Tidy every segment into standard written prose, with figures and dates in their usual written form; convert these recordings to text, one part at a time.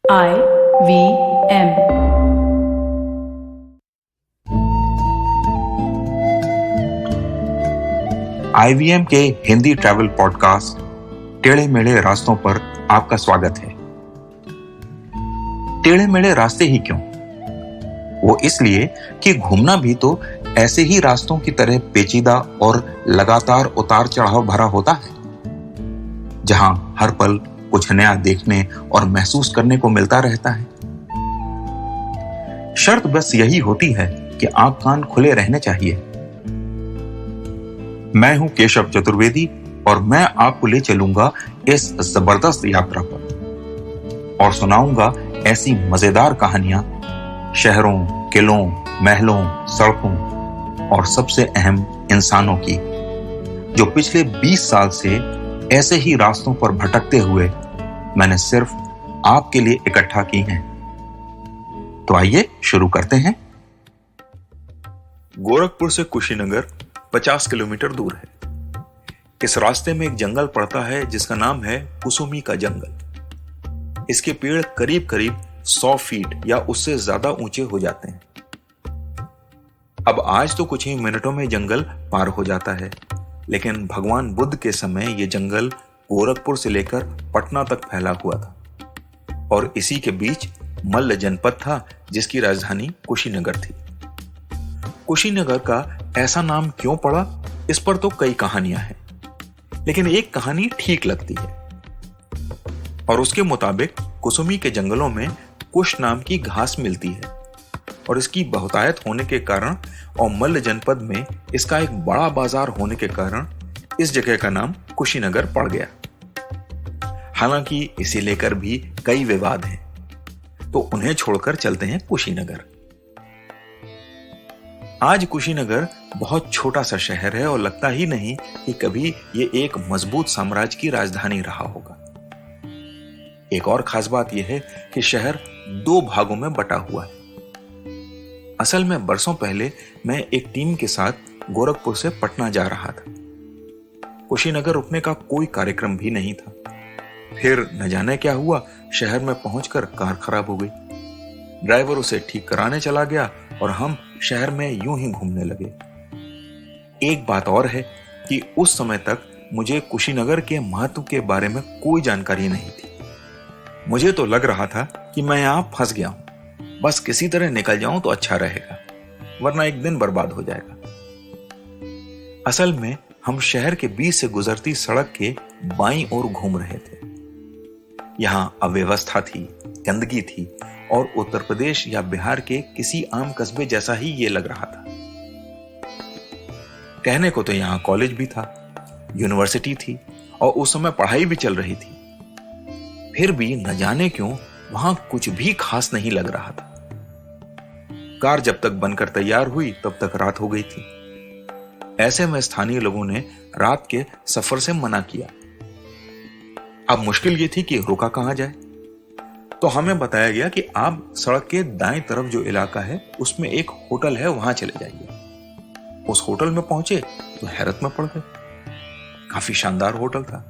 IVM। IVM के Hindi travel podcast टेढ़े मेढ़े रास्तों पर आपका स्वागत है। टेढ़े मेढ़े रास्ते ही क्यों? वो इसलिए कि घूमना भी तो ऐसे ही रास्तों की तरह पेचीदा और लगातार उतार चढ़ाव भरा होता है, जहां हर पल कुछ नया देखने और महसूस करने को मिलता रहता है। शर्त बस यही होती है कि आंख कान खुले रहने चाहिए। मैं हूं केशव चतुर्वेदी और मैं आपको ले चलूंगा इस जबरदस्त यात्रा पर और सुनाऊंगा ऐसी मजेदार कहानियां शहरों, किलों, महलों, सड़कों और सबसे अहम इंसानों की, जो पिछले 20 साल से ऐसे ही रास्तों पर भटकते हुए मैंने सिर्फ आपके लिए इकट्ठा की हैं। तो आइए शुरू करते हैं। गोरखपुर से कुशीनगर 50 किलोमीटर दूर है। इस रास्ते में एक जंगल पड़ता है जिसका नाम है कुसुमी का जंगल। इसके पेड़ करीब करीब 100 फीट या उससे ज्यादा ऊंचे हो जाते हैं। अब आज तो कुछ ही मिनटों में जंगल पार हो जाता है, लेकिन भगवान बुद्ध के समय यह जंगल गोरखपुर से लेकर पटना तक फैला हुआ था और इसी के बीच मल्ल जनपद था जिसकी राजधानी कुशीनगर थी। कुशीनगर का ऐसा नाम क्यों पड़ा, इस पर तो कई कहानियां हैं, लेकिन एक कहानी ठीक लगती है और उसके मुताबिक कुसुमी के जंगलों में कुश नाम की घास मिलती है और इसकी बहुतायत होने के कारण और मल्ल जनपद में इसका एक बड़ा बाजार होने के कारण इस जगह का नाम कुशीनगर पड़ गया। हालांकि इसे लेकर भी कई विवाद हैं, तो उन्हें छोड़कर चलते हैं कुशीनगर। आज कुशीनगर बहुत छोटा सा शहर है और लगता ही नहीं कि कभी ये एक मजबूत साम्राज्य की राजधानी रहा होगा। एक और खास बात यह है कि शहर 2 भागों में बटा हुआ है। असल में बरसों पहले मैं एक टीम के साथ गोरखपुर से पटना जा रहा था। कुशीनगर रुकने का कोई कार्यक्रम भी नहीं था। फिर न जाने क्या हुआ, शहर में पहुंचकर कार खराब हो गई। ड्राइवर उसे ठीक कराने चला गया और हम शहर में यूं ही घूमने लगे। एक बात और है कि उस समय तक मुझे कुशीनगर के महत्व के बारे में कोई जानकारी नहीं थी। मुझे तो लग रहा था कि मैं यहां फंस गया हूं, बस किसी तरह निकल जाऊं तो अच्छा रहेगा, वरना एक दिन बर्बाद हो जाएगा। असल में हम शहर के बीच से गुजरती सड़क के बाईं ओर घूम रहे थे। यहां अव्यवस्था थी, गंदगी थी और उत्तर प्रदेश या बिहार के किसी आम कस्बे जैसा ही ये लग रहा था। कहने को तो यहां कॉलेज भी था, यूनिवर्सिटी थी और उस समय पढ़ाई भी चल रही थी। फिर भी न जाने क्यों वहां कुछ भी खास नहीं लग रहा था। कार जब तक बनकर तैयार हुई तब तक रात हो गई थी। ऐसे में स्थानीय लोगों ने रात के सफर से मना किया। अब मुश्किल ये थी कि रुका कहां जाए, तो हमें बताया गया कि आप सड़क के दाएं तरफ जो इलाका है उसमें एक होटल है, वहां चले जाइए। उस होटल में पहुंचे तो हैरत में पड़ गए। काफी शानदार होटल था।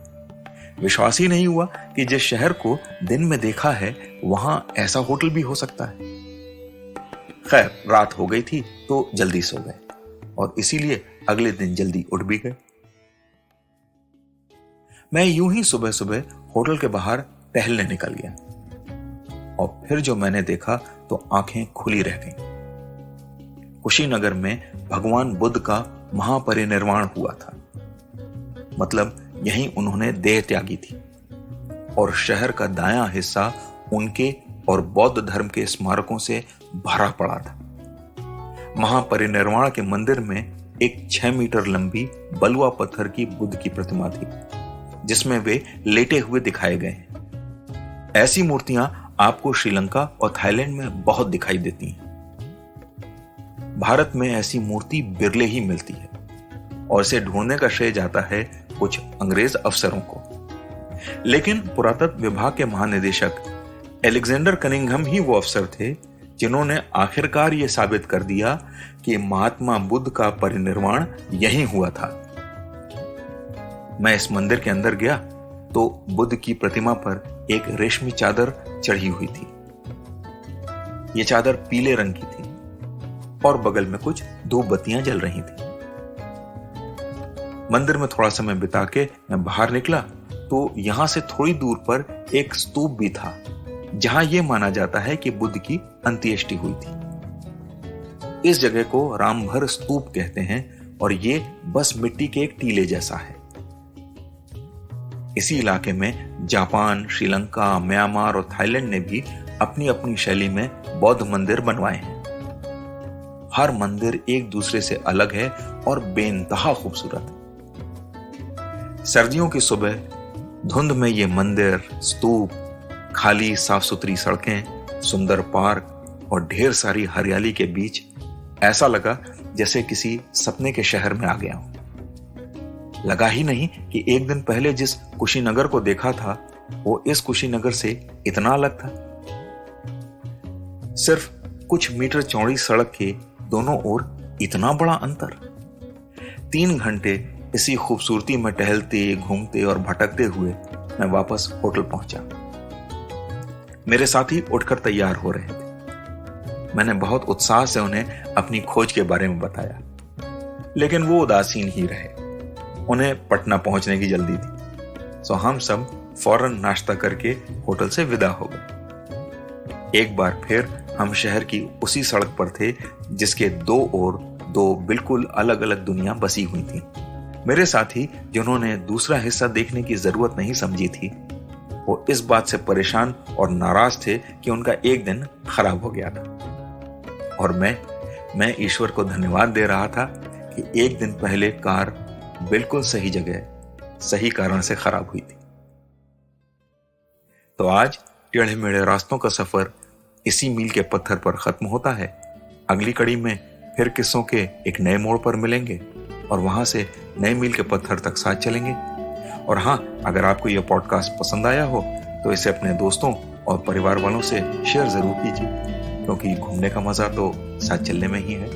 विश्वास ही नहीं हुआ कि जिस शहर को दिन में देखा है वहां ऐसा होटल भी हो सकता है। खैर, रात हो गई थी तो जल्दी सो गए और इसीलिए अगले दिन जल्दी उठ भी गए। मैं यूं ही सुबह सुबह होटल के बाहर टहलने निकल गया और फिर जो मैंने देखा तो आंखें खुली रह गईं। कुशीनगर में भगवान बुद्ध का महापरिनिर्वाण हुआ था। मतलब यहीं उन्होंने देह त्यागी थी और शहर का दायां हिस्सा उनके और बौद्ध धर्म के स्मारकों से भरा पड़ा था। महापरिनिर्वाण के मंदिर में एक 6 मीटर लंबी बलुआ पत्थर की बुद्ध की प्रतिमा थी, जिसमें वे लेटे हुए दिखाए गए हैं। ऐसी मूर्तियां आपको श्रीलंका और थाईलैंड में बहुत दिखाई देती हैं। भारत में ऐसी मूर्ति बिरले ही मिलती है और इसे ढूंढने का श्रेय जाता है कुछ अंग्रेज अफसरों को। लेकिन पुरातत्व विभाग के महानिदेशक एलेक्जेंडर कनिंघम ही वो अफसर थे जिन्होंने आखिरकार ये साबित कर दिया कि महात्मा बुद्ध का परिनिर्वाण यहीं हुआ था। मैं इस मंदिर के अंदर गया तो बुद्ध की प्रतिमा पर एक रेशमी चादर चढ़ी हुई थी। ये चादर पीले रंग की थी और बगल में कुछ धूप बत्तियां जल रही थी। मंदिर में थोड़ा समय बिता के मैं बाहर निकला तो यहां से थोड़ी दूर पर एक स्तूप भी था, जहां यह माना जाता है कि बुद्ध की अंत्येष्टि हुई थी। इस जगह को रामभर स्तूप कहते हैं और ये बस मिट्टी के एक टीले जैसा है। इसी इलाके में जापान, श्रीलंका, म्यांमार और थाईलैंड ने भी अपनी अपनी शैली में बौद्ध मंदिर बनवाए हैं। हर मंदिर एक दूसरे से अलग है और बेइंतहा खूबसूरत। सर्दियों की सुबह धुंध में ये मंदिर, स्तूप, खाली साफ सुथरी सड़कें, सुंदर पार्क और ढेर सारी हरियाली के बीच ऐसा लगा जैसे किसी सपने के शहर में आ गया हूं। लगा ही नहीं कि एक दिन पहले जिस कुशीनगर को देखा था वो इस कुशीनगर से इतना अलग था। सिर्फ कुछ मीटर चौड़ी सड़क के दोनों ओर इतना बड़ा अंतर। 3 घंटे इसी खूबसूरती में टहलते, घूमते और भटकते हुए मैं वापस होटल पहुंचा। मेरे साथी उठकर तैयार हो रहे थे। मैंने बहुत उत्साह से उन्हें अपनी खोज के बारे में बताया, लेकिन वो उदासीन ही रहे। उन्हें पटना पहुंचने की जल्दी थी, सो हम सब फौरन नाश्ता करके होटल से विदा हो गए। एक बार फिर हम शहर की उसी सड़क पर थे जिसके 2 ओर 2 बिल्कुल अलग अलग दुनिया बसी हुई थी। मेरे साथी, जिन्होंने दूसरा हिस्सा देखने की जरूरत नहीं समझी थी, वो इस बात से परेशान और नाराज थे कि उनका एक दिन खराब हो गया था। और मैं ईश्वर को धन्यवाद दे रहा था कि एक दिन पहले कार बिल्कुल सही जगह, सही कारण से खराब हुई थी। तो आज टेढ़े मेढ़े रास्तों का सफर इसी मील के पत्थर पर खत्म होता है। अगली कड़ी में फिर किस्सों के एक नए मोड़ पर मिलेंगे और वहां से नए मील के पत्थर तक साथ चलेंगे। और हाँ, अगर आपको यह पॉडकास्ट पसंद आया हो तो इसे अपने दोस्तों और परिवार वालों से शेयर जरूर कीजिए, क्योंकि घूमने का मजा तो साथ चलने में ही है।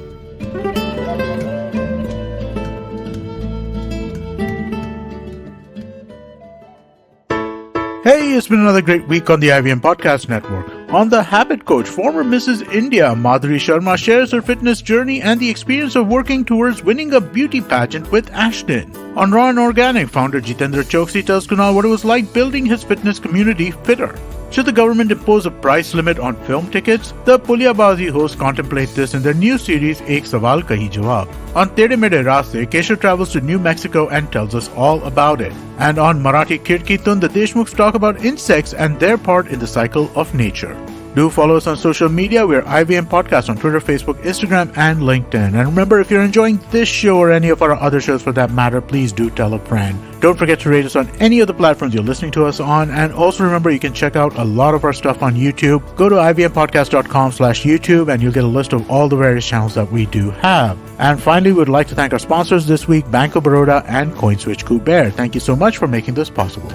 Hey, it's been another great week on the IVM Podcast Network. On The Habit Coach, former Mrs. India Madhuri Sharma shares her fitness journey and the experience of working towards winning a beauty pageant with Ashton. On Raw and Organic, founder Jitendra Choksi tells Kunal what it was like building his fitness community fitter. Should the government impose a price limit on film tickets? The Pulyabazi hosts contemplate this in their new series Ek Sawal Kahi Jawab. On Tede Mede Raste, Keshav travels to New Mexico and tells us all about it. And on Marathi Kirkitun, the Deshmukhs talk about insects and their part in the cycle of nature. Do follow us on social media. We're IVM Podcast on Twitter, Facebook, Instagram, and LinkedIn. And remember, if you're enjoying this show or any of our other shows for that matter, please do tell a friend. Don't forget to rate us on any of the platforms you're listening to us on. And also remember, you can check out a lot of our stuff on YouTube. Go to ivmpodcast.com/YouTube and you'll get a list of all the various channels that we do have. And finally, we'd like to thank our sponsors this week, Bank of Baroda and CoinSwitch Kuber. Thank you so much for making this possible.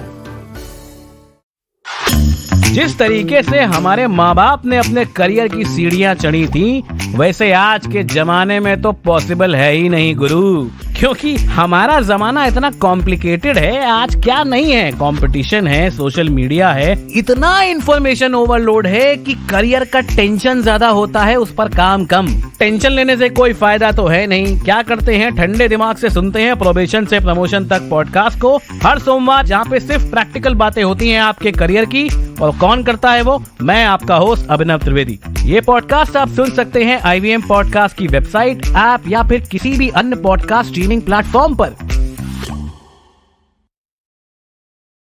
जिस तरीके से हमारे माँ बाप ने अपने career की सीढ़ियाँ चढ़ी थी, वैसे आज के जमाने में तो पॉसिबल है ही नहीं गुरु, क्योंकि हमारा जमाना इतना कॉम्प्लिकेटेड है। आज क्या नहीं है, कंपटीशन है, सोशल मीडिया है, इतना इंफॉर्मेशन ओवरलोड है कि करियर का टेंशन ज्यादा होता है, उस पर काम कम। टेंशन लेने से कोई फायदा तो है नहीं। क्या करते हैं, ठंडे दिमाग से सुनते हैं प्रोबेशन से प्रमोशन तक पॉडकास्ट को हर सोमवार, जहाँ पे सिर्फ प्रैक्टिकल बातें होती हैं आपके करियर की। और कौन करता है वो? मैं आपका होस्ट अभिनव त्रिवेदी। ये पॉडकास्ट आप सुन सकते हैं IVM पॉडकास्ट की वेबसाइट, ऐप या फिर किसी भी अन्य पॉडकास्ट स्ट्रीमिंग प्लेटफॉर्म पर।